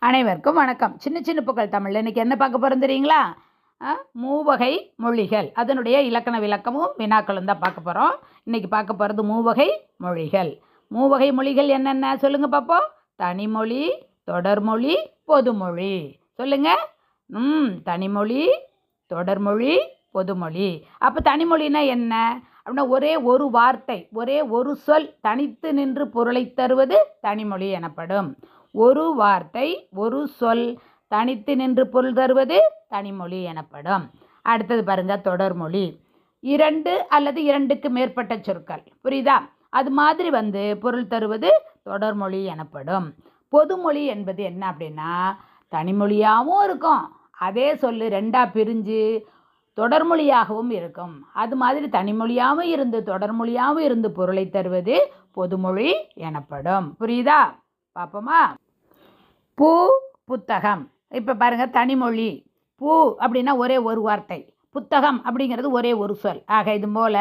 அனைவருக்கும் வணக்கம். சின்ன சின்ன புக்கள் தமிழில் இன்றைக்கி என்ன பார்க்க போகிறோம் தெரியுங்களா? மூவகை மொழிகள், அதனுடைய இலக்கண விளக்கமும் வினாக்களும் தான் பார்க்க போகிறோம். இன்றைக்கி பார்க்க போகிறது மூவகை மொழிகள். மூவகை மொழிகள் என்னென்ன சொல்லுங்கள் பார்ப்போம். தனிமொழி, தொடர்மொழி, பொதுமொழி. சொல்லுங்கள். தனிமொழி, தொடர்மொழி, பொதுமொழி. அப்போ தனிமொழினா என்ன அப்படின்னா, ஒரே ஒரு வார்த்தை, ஒரே ஒரு சொல் தனித்து நின்று பொருளை தருவது தனிமொழி எனப்படும். ஒரு வார்த்தை, ஒரு சொல் தனித்து நின்று பொருள் தருவது தனிமொழி எனப்படும். அடுத்தது பாருங்க, தொடர்மொழி. இரண்டு அல்லது இரண்டுக்கு மேற்பட்ட சொற்கள், புரியுதா? அது மாதிரி பொருள் தருவது தொடர்மொழி எனப்படும். பொதுமொழி என்பது என்ன அப்படின்னா, தனிமொழியாகவும் இருக்கும், அதே சொல்லு ரெண்டாக பிரிஞ்சு தொடர்மொழியாகவும் இருக்கும். அது மாதிரி தனிமொழியாகவும் இருந்து தொடர்மொழியாகவும் இருந்து பொருளை தருவது பொதுமொழி எனப்படும். புரியுதா? பார்ப்போமா? பூ, புத்தகம். இப்போ பாருங்கள், தனிமொழி. பூ அப்படின்னா ஒரே ஒரு வார்த்தை, புத்தகம் அப்படிங்கிறது ஒரே ஒரு சொல். ஆக இது போல்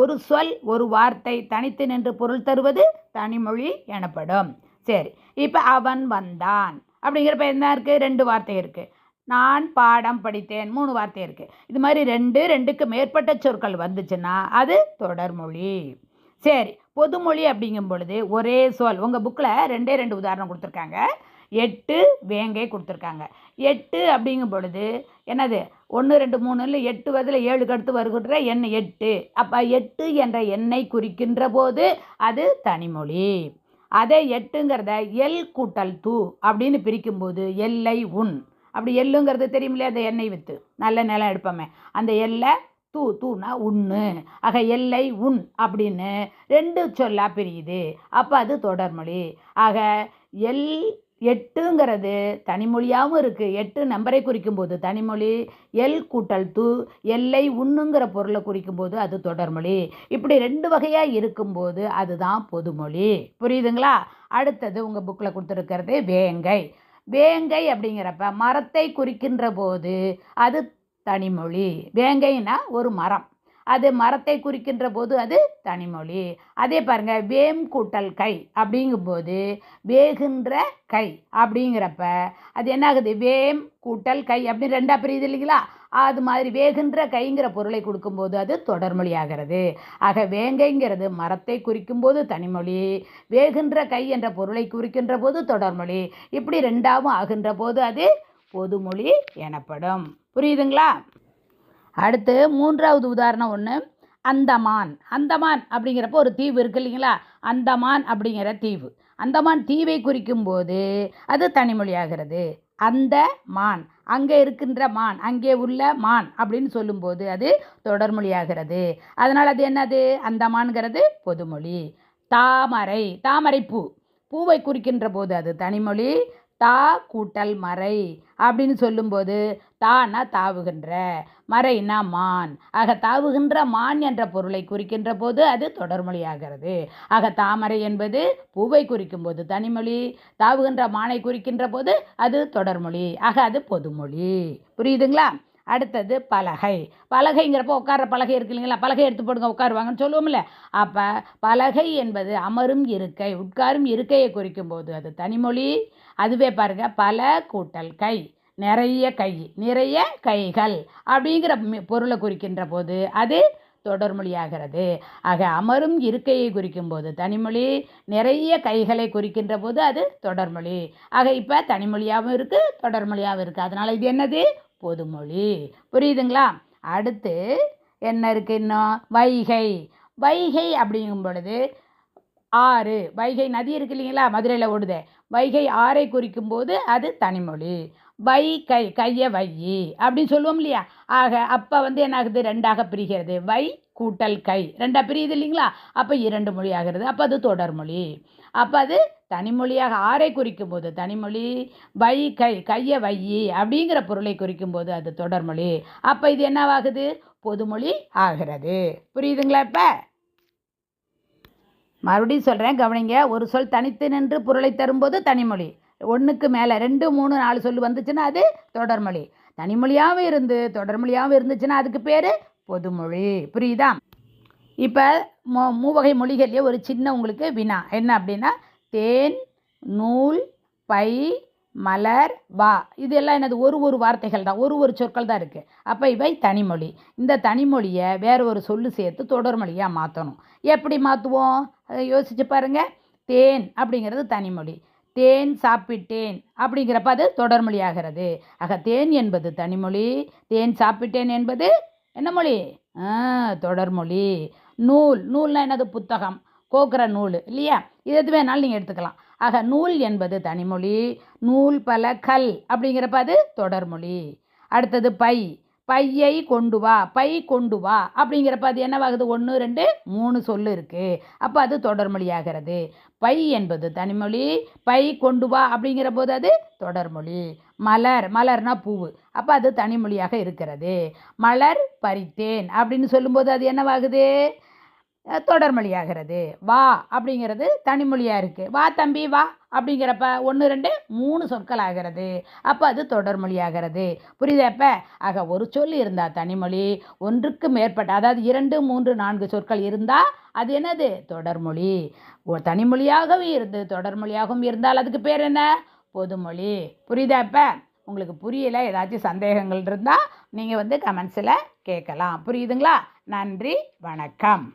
ஒரு சொல் ஒரு வார்த்தை தனித்து நின்று பொருள் தருவது தனிமொழி எனப்படும். சரி, இப்போ அவன் வந்தான் அப்படிங்கிறப்ப என்ன இருக்குது? ரெண்டு வார்த்தை இருக்குது. நான் பாடம் படித்தேன், மூணு வார்த்தை இருக்குது. இது மாதிரி ரெண்டுக்கு மேற்பட்ட சொற்கள் வந்துச்சுன்னா அது தொடர்மொழி. சரி, பொதுமொழி அப்படிங்கும் பொழுது ஒரே சொல். உங்கள் புக்கில் ரெண்டு உதாரணம் கொடுத்துருக்காங்க. 8 வேங்கை கொடுத்துருக்காங்க. 8 அப்படிங்கும் பொழுது என்னது? 1 2 3 இல்லை 8 பதில் 7க்கு அடுத்து வருகின்ற எண் 8. அப்போ 8 என்ற எண்ணை குறிக்கின்ற போது அது தனிமொழி. அதே 8ங்கிறத எல் கூட்டல் தூ அப்படின்னு பிரிக்கும்போது எல்லை உன். அப்படி எல்லுங்கிறது தெரியுமில்லையா? அந்த எண்ணெய் வித்து நல்ல நிலம் எடுப்போமே, அந்த எல்லை தூனா உண்ணு. ஆக எல்லை உன் அப்படின்னு ரெண்டு சொல்லா பிரியுது. அப்போ அது தொடர்மொழி. ஆக 8ங்கிறது தனிமொழியாகவும் இருக்குது. 8 நம்பரை குறிக்கும் போது தனிமொழி. எல் கூட்டல் தூ எல்லை உண்ணுங்கிற பொருளை குறிக்கும் போது அது தொடர்மொழி. இப்படி ரெண்டு வகையாக இருக்கும்போது அதுதான் பொதுமொழி. புரியுதுங்களா? அடுத்தது உங்கள் புக்கில் கொடுத்துருக்கிறது வேங்கை. வேங்கை அப்படிங்கிறப்ப மரத்தை குறிக்கின்ற போது அது தனிமொழி. வேங்கைனா ஒரு மரம், அது மரத்தை குறிக்கின்ற போது அது தனிமொழி. அதே பாருங்க, வேம் கூட்டல் கை அப்படிங்கும்போது வேகின்ற கை அப்படிங்கிறப்ப அது என்ன ஆகுது? வேம் கூட்டல் கை அப்படின்னு ரெண்டாக பிரியுது இல்லைங்களா? அது மாதிரி வேகின்ற கைங்கிற பொருளை கொடுக்கும்போது அது தொடர்மொழி ஆகிறது. ஆக வேங்கைங்கிறது மரத்தை குறிக்கும் போது தனிமொழி, வேகின்ற கை என்ற பொருளை குறிக்கின்ற போது தொடர்மொழி. இப்படி ரெண்டாவும் ஆகின்ற போது அது பொதுமொழி எனப்படும். புரியுதுங்களா? அடுத்து மூன்றாவது உதாரணம் ஒன்று, அந்தமான். அந்தமான் அப்படிங்கிறப்போ ஒரு தீவு இருக்குது இல்லைங்களா? அந்தமான் அப்படிங்கிற தீவு. அந்தமான் தீவை குறிக்கும் போது அது தனிமொழியாகிறது. அந்த மான், அங்கே இருக்கின்ற மான், அங்கே உள்ள மான் அப்படின்னு சொல்லும்போது அது தொடர்மொழியாகிறது. அதனால் அது என்னது? அந்தமான்கிறது பொதுமொழி. தாமரை, தாமரை பூ, பூவை குறிக்கின்ற போது அது தனிமொழி. தா கூட்டல் மறை அப்படின்னு சொல்லும்போது தானா தாவுகின்ற, மறைனா மான். ஆக தாவுகின்ற மான் என்ற பொருளை குறிக்கின்ற போது அது தொடர்மொழியாகிறது. ஆக தாமரை என்பது பூவை குறிக்கும் போது தனிமொழி, தாவுகின்ற மானை குறிக்கின்ற போது அது தொடர்மொழி. ஆக அது பொதுமொழி. புரியுதுங்களா? அடுத்தது பலகை. பலகைங்கிறப்போ உட்கார்ற பலகை இருக்கு இல்லைங்களா? பலகை எடுத்து போடுங்க உட்காருவாங்கன்னு சொல்லுவோம்ல. அப்போ பலகை என்பது அமரும் இருக்கை, உட்காரும் இருக்கையை குறிக்கும் போது அது தனிமொழி. அதுவே பாருங்க, பல கூட்டல் கை, நிறைய கை, நிறைய கைகள் அப்படிங்கிற பொருளை குறிக்கின்ற போது அது தொடர்மொழியாகிறது. ஆக அமரும் இருக்கையை குறிக்கும் போது தனிமொழி, நிறைய கைகளை குறிக்கின்ற போது அது தொடர்மொழி. ஆக இப்போ தனிமொழியாகவும் இருக்குது தொடர்மொழியாகவும் இருக்குது. அதனால் இது என்னது? பொதுமொழி. புரியுதுங்களா? அடுத்து என்ன இருக்குது இன்னும்? வைகை. வைகை அப்படிங்கும் பொழுது ஆறு, வைகை நதி இருக்கு இல்லைங்களா? மதுரையில் ஓடுதே, வைகை ஆறை குறிக்கும் போது அது தனிமொழி. வை கை, கையை வையி அப்படின்னு சொல்லுவோம் இல்லையா? ஆக அப்போ என்ன ஆகுது? ரெண்டாக பிரிகிறது. வை கூட்டல் கை ரெண்டாக பிரியுது இல்லைங்களா? அப்போ 2 மொழி ஆகிறது. அப்போ அது தொடர்மொழி. அப்போ அது தனிமொழியாக ஆறை குறிக்கும் போது தனிமொழி, வை கை, கையை வையி அப்படிங்கிற பொருளை குறிக்கும் போது அது தொடர்மொழி. அப்போ இது என்னவாகுது? பொதுமொழி ஆகிறது. புரியுதுங்களா? இப்போ மறுபடியும் சொல்கிறேன், கவனிங்க. ஒரு சொல் தனித்து நின்று பொருளை தரும்போது தனிமொழி. 1க்கு மேலே 2 3 4 சொல் வந்துச்சுன்னா அது தொடர்மொழி. தனிமொழியாகவும் இருந்து தொடர்மொழியாகவும் இருந்துச்சுன்னா அதுக்கு பேர் பொதுமொழி. புரியுதா? இப்போ மூவகை மொழிகள்லேயே ஒரு சின்ன உங்களுக்கு வினா என்ன அப்படின்னா, தேன், நூல், பை, மலர், வா. இதெல்லாம் என்னது ஒரு வார்த்தைகள் தான், ஒரு சொற்கள் தான் இருக்குது. அப்போ இவை தனிமொழி. இந்த தனிமொழியை வேற ஒரு சொல்லு சேர்த்து தொடர்மொழியாக மாற்றணும். எப்படி மாற்றுவோம் யோசிச்சு பாருங்க. தேன் அப்படிங்கிறது தனிமொழி. தேன் சாப்பிட்டேன் அப்படிங்கிறப்ப அது தொடர்மொழி ஆகிறது. ஆக தேன் என்பது தனிமொழி, தேன் சாப்பிட்டேன் என்பது என்ன மொழி? தொடர்மொழி. நூல், நூல்னா என்னது? புத்தகம், கோக்குற நூல் இல்லையா? இது எது வேணாலும் நீங்கள் எடுத்துக்கலாம். ஆக நூல் என்பது தனிமொழி, நூல் பல கல் அப்படிங்கிறப்ப அது தொடர்மொழி. அடுத்தது பை, பையை கொண்டு வா, பை கொண்டு வா அப்படிங்கிறப்ப அது என்னவாகுது? 1 2 3 சொல்லு இருக்குது. அப்போ அது தொடர்மொழியாகிறது. பை என்பது தனிமொழி, பை கொண்டு வா அப்படிங்கிற போது அது தொடர்மொழி. மலர், மலர்னா பூவு, அப்போ அது தனிமொழியாக இருக்கிறது. மலர் பறித்தேன் அப்படின்னு சொல்லும்போது அது என்னவாகுது? தொடர்மொழியாகிறது. வா அப்படிங்கிறது தனிமொழியாக இருக்குது. வா தம்பி வா அப்படிங்கிறப்ப 1 2 3 சொற்கள் ஆகிறது. அப்போ அது தொடர்மொழியாகிறது. புரியுதாப்ப? ஆக ஒரு சொல் இருந்தால் தனிமொழி, ஒன்றுக்கு மேற்பட்ட அதாவது 2 3 4 சொற்கள் இருந்தால் அது என்னது? தொடர்மொழி. தனிமொழியாகவும் இருந்து தொடர்மொழியாகவும் இருந்தால் அதுக்கு பேர் என்ன? பொதுமொழி. புரியுதாப்ப? உங்களுக்கு புரியலை, ஏதாச்சும் சந்தேகங்கள் இருந்தால் நீங்கள் கமெண்ட்ஸில் கேட்கலாம். புரியுதுங்களா? நன்றி, வணக்கம்.